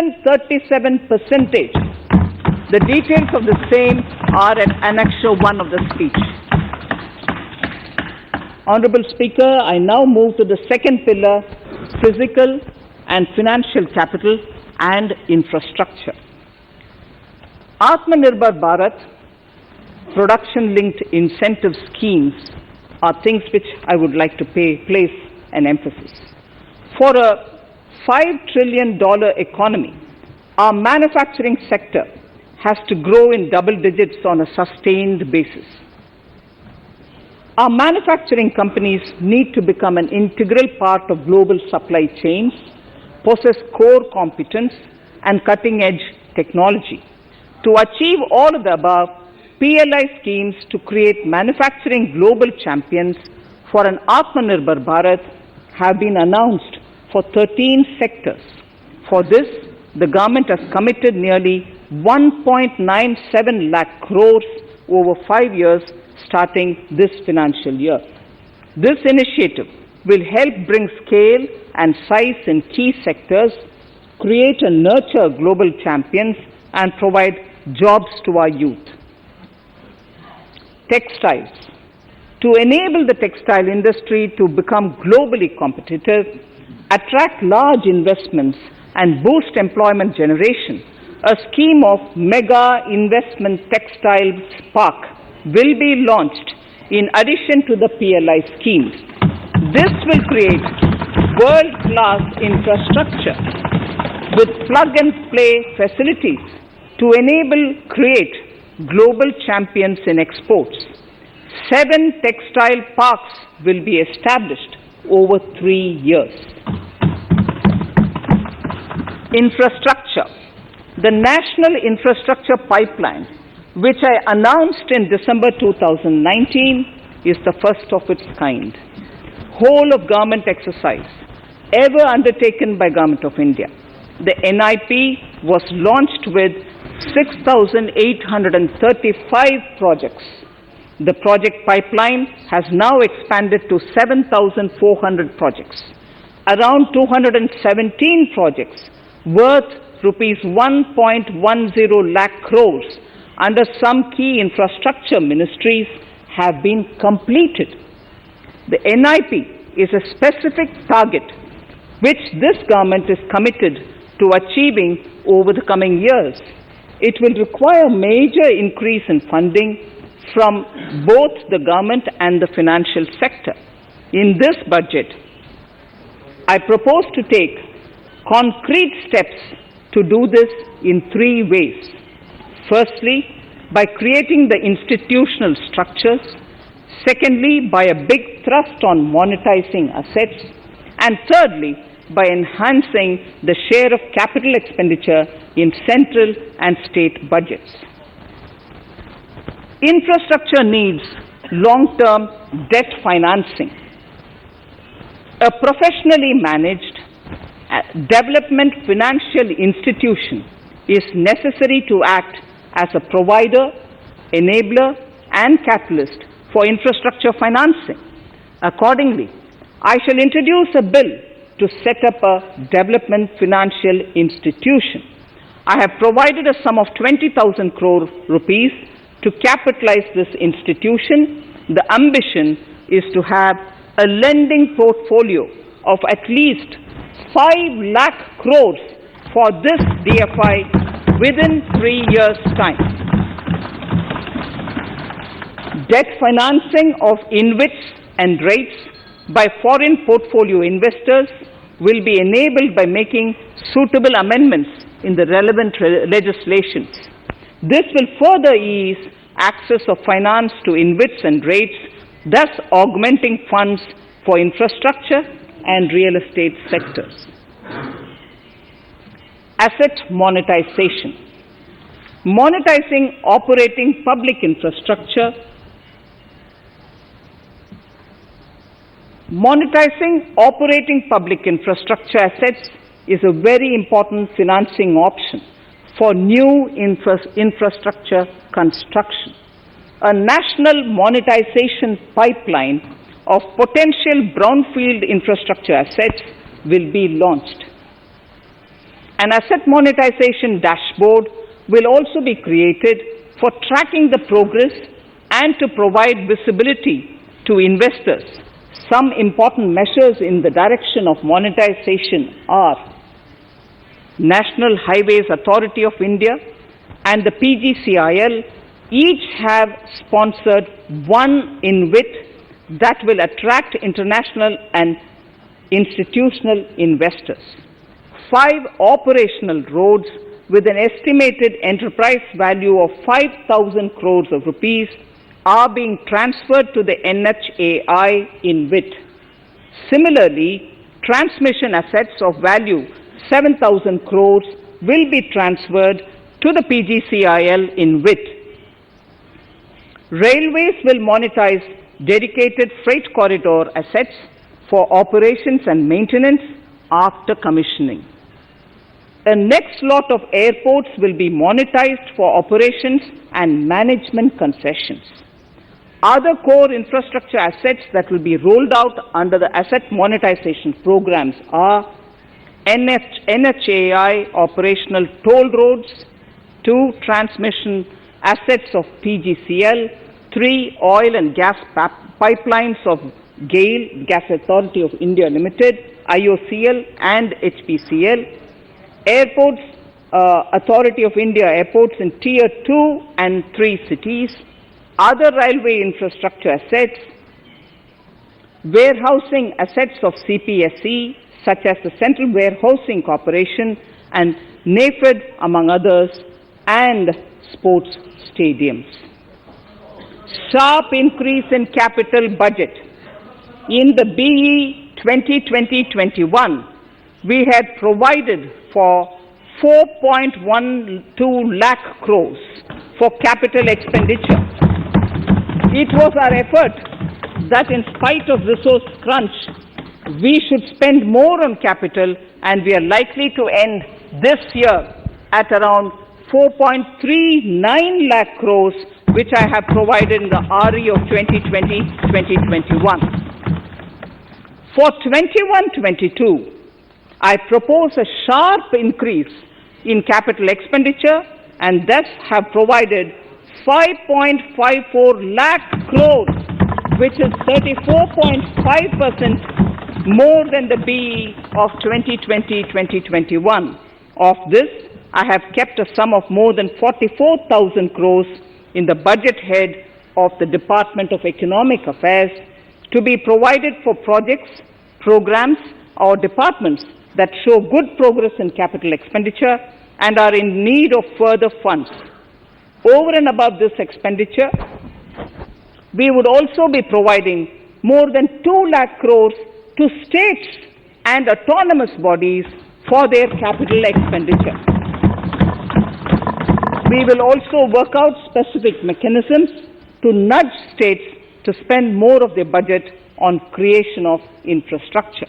137%. The details of the same are at Annexure 1 of the speech. Honorable Speaker, I now move to the second pillar, physical and financial capital and infrastructure. Atmanirbhar Bharat, production-linked incentive schemes are things which I would like to place an emphasis. For a $5 trillion economy, our manufacturing sector has to grow in double digits on a sustained basis. Our manufacturing companies need to become an integral part of global supply chains, possess core competence and cutting-edge technology. To achieve all of the above, PLI schemes to create manufacturing global champions for an Atmanirbhar Bharat have been announced for 13 sectors. For this, the government has committed nearly 1.97 lakh crores over 5 years starting this financial year. This initiative will help bring scale and size in key sectors, create and nurture global champions, and provide jobs to our youth. Textiles. To enable the textile industry to become globally competitive, attract large investments, and boost employment generation, a scheme of Mega Investment Textiles Park will be launched in addition to the PLI schemes. This will create world-class infrastructure with plug-and-play facilities to create global champions in exports. 7 textile parks will be established over 3 years. Infrastructure. The National Infrastructure Pipeline, which I announced in December 2019, is the first of its kind. Whole of government exercise ever undertaken by Government of India. The NIP was launched with 6,835 projects. The project pipeline has now expanded to 7,400 projects. Around 217 projects worth rupees 1.10 lakh crores under some key infrastructure ministries have been completed. The NIP is a specific target which this government is committed to achieving over the coming years. It will require major increase in funding from both the government and the financial sector. In this budget, I propose to take concrete steps to do this in 3 ways. Firstly, by creating the institutional structures. Secondly, by a big thrust on monetizing assets. And thirdly, by enhancing the share of capital expenditure in central and state budgets. Infrastructure needs long-term debt financing. A professionally managed development financial institution is necessary to act as a provider, enabler, and catalyst for infrastructure financing. Accordingly, I shall introduce a bill to set up a development financial institution. I have provided a sum of 20,000 crore rupees to capitalize this institution. The ambition is to have a lending portfolio of at least 5 lakh crores for this DFI within 3 years' time. Debt financing of InvITs and rates by foreign portfolio investors will be enabled by making suitable amendments in the relevant legislations. This will further ease access of finance to InvITs and rates, thus augmenting funds for infrastructure and real estate sectors. Asset monetization. Monetizing operating public infrastructure. Monetizing operating public infrastructure assets is a very important financing option for new infrastructure construction. A national monetization pipeline of potential brownfield infrastructure assets will be launched. An asset monetization dashboard will also be created for tracking the progress and to provide visibility to investors. Some important measures in the direction of monetization are National Highways Authority of India and the PGCIL each have sponsored one InvIT that will attract international and institutional investors. 5 operational roads with an estimated enterprise value of 5,000 crores of rupees are being transferred to the NHAI InvIT. Similarly, transmission assets of value 7,000 crores will be transferred to the PGCIL InvIT. Railways will monetize dedicated freight corridor assets for operations and maintenance after commissioning. The next lot of airports will be monetized for operations and management concessions. Other core infrastructure assets that will be rolled out under the asset monetization programs are NHAI operational toll roads, 2 transmission assets of PGCL, 3 oil and gas pipelines of GAIL, Gas Authority of India Limited, IOCL and HPCL, Airports Authority of India airports in Tier 2 and 3 cities, other railway infrastructure assets, warehousing assets of CPSE such as the Central Warehousing Corporation and NAFED among others, and sports stadiums. Sharp increase in capital budget. In the BE 2020-21, we had provided for 4.12 lakh crores for capital expenditure. It was our effort that in spite of resource crunch, we should spend more on capital, and we are likely to end this year at around 4.39 lakh crores, which I have provided in the RE of 2020-2021. For 21-22, I propose a sharp increase in capital expenditure and thus have provided 5.54 lakh crores, which is 34.5% more than the BE of 2020-2021. Of this, I have kept a sum of more than 44,000 crores in the budget head of the Department of Economic Affairs to be provided for projects, programs, or departments that show good progress in capital expenditure and are in need of further funds. Over and above this expenditure, we would also be providing more than 2 lakh crores to states and autonomous bodies for their capital expenditure. We will also work out specific mechanisms to nudge states to spend more of their budget on creation of infrastructure.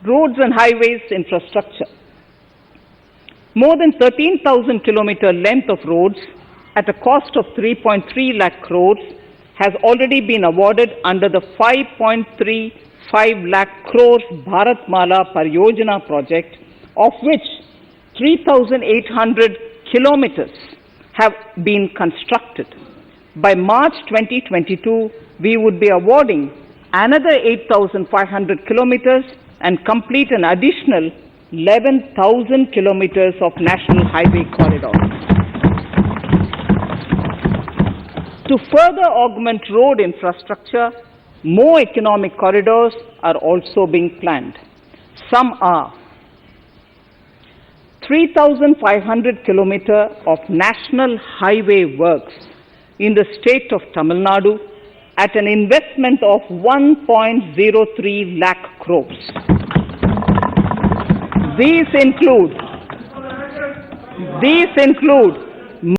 Roads and highways infrastructure. More than 13,000 kilometer length of roads at a cost of 3.3 lakh crores has already been awarded under the 5.35 lakh crores Bharatmala Pariyojana project, of which 3,800 kilometers have been constructed. By March 2022, we would be awarding another 8,500 kilometers and complete an additional 11,000 kilometers of national highway corridors. To further augment road infrastructure, more economic corridors are also being planned. Some are 3,500 kilometers of national highway works in the state of Tamil Nadu at an investment of 1.03 lakh crores. These include